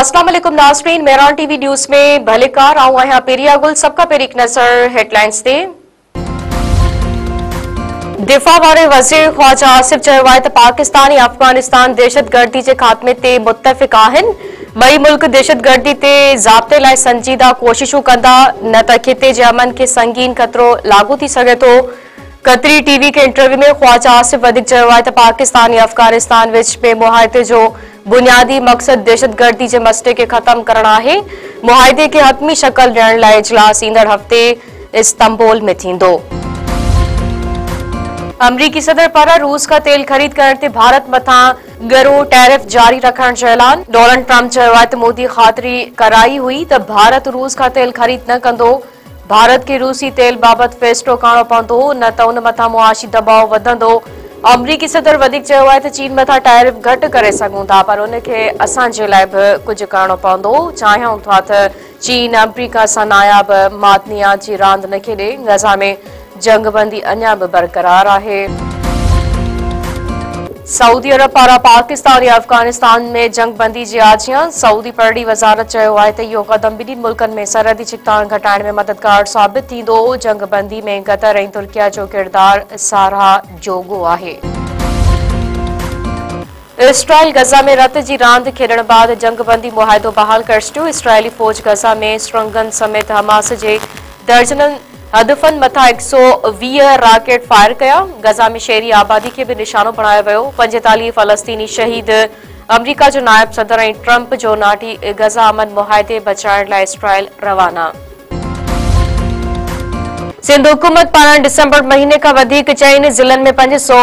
अस्सलाम वालेकुम नाज़रीन, मेहरान टीवी न्यूज़ में भलेकार आऊं आहियां पेरिया गुल। सबका पेरी एक नज़र हेडलाइंस ते। दिफ़ा वारे वज़ीर ख़्वाजा आसिफ चयो आहे त पाकिस्तान ऐं अफ़गानिस्तान दहशतगर्दी जे ख़ात्मे ते मुत्तफ़िक़ आहिनि। ॿई मुल्क दहशतगर्दी ते ज़ाब्ते लाइ संजीदा कोशिशूं कंदा, न त ख़िते जे अमन खे संगीन ख़तरो लागू थी सघे थो। कतरी टीवी के इंटरव्यू में ख़्वाजा आसिफ वधीक चयो आहे त पाकिस्तान ऐं अफ़गानिस्तान विच में मुआहिदे जो बुनियादी मक़सद दहशतगर्दी जे मसइले खे ख़त्म करणु आहे। मुआहिदे खे हतमी शक्ल ॾियण लाइ इजलास ईंदड़ हफ़्ते इस्तांबुल में थींदो। अमरीकी सदर पारां रूस खां तेल ख़रीद करण ते भारत मथां ॻरो टैरिफ जारी रखण जो ऐलान। डोनाल्ड ट्रंप चयो आहे त मोदी ख़ातिरी कराई हुई त भारत रूस खां तेल ख़रीद न कंदो। भारत खे रूसी तेल बाबति फ़ैसिलो करणो पवंदो, न त उन मथां मुआशी दबाव वधंदो। अमरीकी सदर वधीक चयो आहे त चीन मथां टैरिफ घटि करे सघूं था, पर उनखे असांजे लाइ बि कुझु करणो पवंदो। चाहियूं था त चीन अमरीका सां नायाब मादनियात जी रांदि न खेॾे। गज़ा में जंगबंदी अञा बि बरक़रार आहे। सऊदी अरब पारां पाकिस्तान ऐं अफ़गानिस्तान में जंगबंदी जी आजियां। सऊदी परॾी वज़ारत चयो आहे त इहो क़दम ॿिन्ही मुल्कनि में सरहदी छिकताण घटाइण में मददगार साबित थींदो। जंगबंदी में क़तर ऐं तुर्किया जो किरदार साराह जोॻो आहे। इसराइल गज़ा में रत जी रांदि खेॾण बैदि जंगबंदी मुआहिदो बहाल करे छॾियो। इसराइली फ़ौज गज़ा में सुरंगनि समेत हमास जे दर्जननि हदफ़नि मथां 120 रॉकेट फायर कया। गज़ा में शहरी आबादी खे बि निशानो बणायो वियो। 45 फ़लस्तीनी शहीद। अमरीका जो नायब सदर ऐं ट्रंप जो नाठी गज़ा अमन मुआहिदे बचाइण लाइ इसराइल रवाना। सिंध हुकूमत पारां डिसंबर महीने खां वधीक चइनि ज़िलनि में 500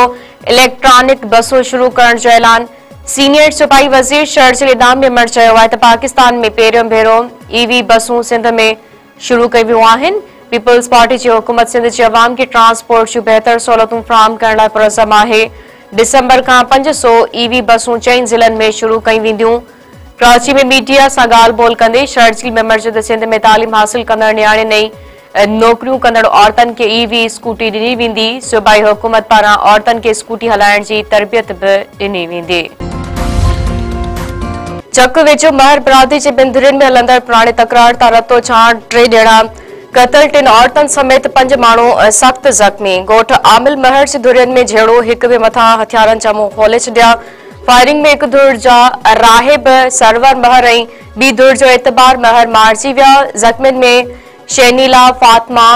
इलेक्ट्रॉनिक बसूं शुरू करण जो ऐलान। सीनियर सूबाई वज़ीर शर्जिल इनाम मेमण चयो आहे त पाकिस्तान में पहिरियों भेरो ईवी बसूं सिंध में शुरू कयूं वियूं आहिनि। पीपल्स पार्टी जी हुकूमत सिंध जे अवाम खे ट्रांसपोर्ट जूं बहितर सहूलियतूं फ़राहम करण लाइ पुरज़म आहे। डिसंबर खां 500 ईवी बसूं 4 ज़िलनि में शुरू कयूं वेंदियूं। कराची में मीडिया सां ॻाल्हि ॿोल कंदे शर्जिल मेमण चयो त सिंध में तालीम हासिल कंदड़ नियाणियुनि ऐं नौकरियूं कंदड़ औरतुनि खे ईवी स्कूटी ॾिनी वेंदी। सूबाई हुकूमत पारां औरतुनि खे स्कूटी हलाइण जी तरबियत बि ॾिनी वेंदी। चक वेझो महर बिरादरी जे ॿिनि धुरियुनि में हलंदड़ पुराणे तकरार तां रतो छाण 3 ॼणा क़तल, 3 औरतुनि समेत 5 माण्हू सख़्त ज़ख़्मी। ॻोठ आमिल महर जे धुरियुनि में झेड़ो, हिक ॿिए मथां हथियारनि जा मुंहुं खोले छॾिया। फायरिंग में हिक धुर जा राहिब सरवर महर ऐं ॿी धुर जो एतबार महर मारिजी विया। ज़ख़्मियुनि में शैनीला, फातिमा,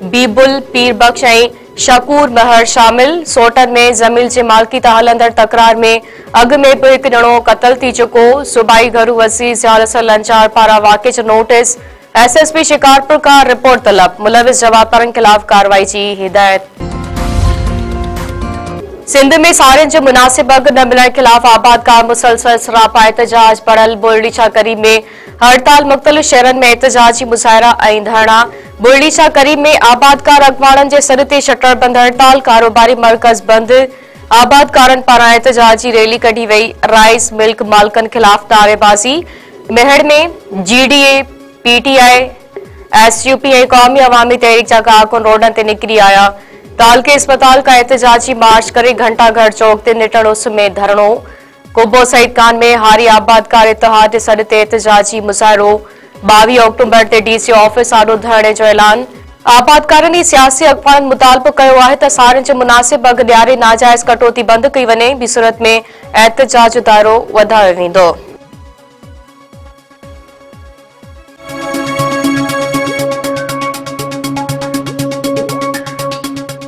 बीबुल, पीर बख्श ऐं शकूर महर शामिल। सोटन में ज़मील जे मालिकी तां हलंदड़ तकरार में अॻु में बि हिकु ॼणो क़तल थी चुको। सूबाई घरू वज़ीर ज़ियालत लंचार पारां वाक़े जो नोटिस। एसएसपी शिकारपुर का रिपोर्ट तलब। मुलविस जवाबदारनि खिलाफ़ कार्रवाई की हिदायत। सिंध में सारियुनि जो मुनासिब अघ न मिलण खिलाफ़ आबादकार मुसलसल सरापा एहतजाज बढ़ल। बुरड़ी छा करीब में हड़ताल। मुख़्तलिफ़ शहरनि में एहतजाजी मुज़ाहिरा ऐं धरना। बुरड़ी छा करीब में आबादकार अॻवाननि जे सर ते शटर बंदि हड़ताल। कारोबारी मर्कज़ बंदि। आबादकारनि पारां एहतजाजी रैली कढी वई। राइस मिल्क मालिकनि खिलाफ़ नारेबाज़ी। मेहड़ में जीडीए, पीटीआई, एसयूपी ऐं क़ौमी अवामी तहरीक जा कारकुन रोडनि ते निकिरी आया। तालके अस्पताल का एहतजाजी मार्च करे घंटाघर चौक ते निटण उस में धरणो। कुबो सईद खान में हारी आबादकार इतिहाद जे सॾ ते एहतजाजी मुज़ाहिरो। 22 अक्टूबर ते डीसी ऑफिस आॾो धरणे जो ऐलान। आबादकारनि सियासी अॻवाननि मुतालबो कयो आहे त सारियुनि जो मुनासिब अघ ॾियारे नाजाइज़ कटौती बंदि कई वञे। ॿी सूरत में एहतजाज जो दायरो वधायो वेंदो।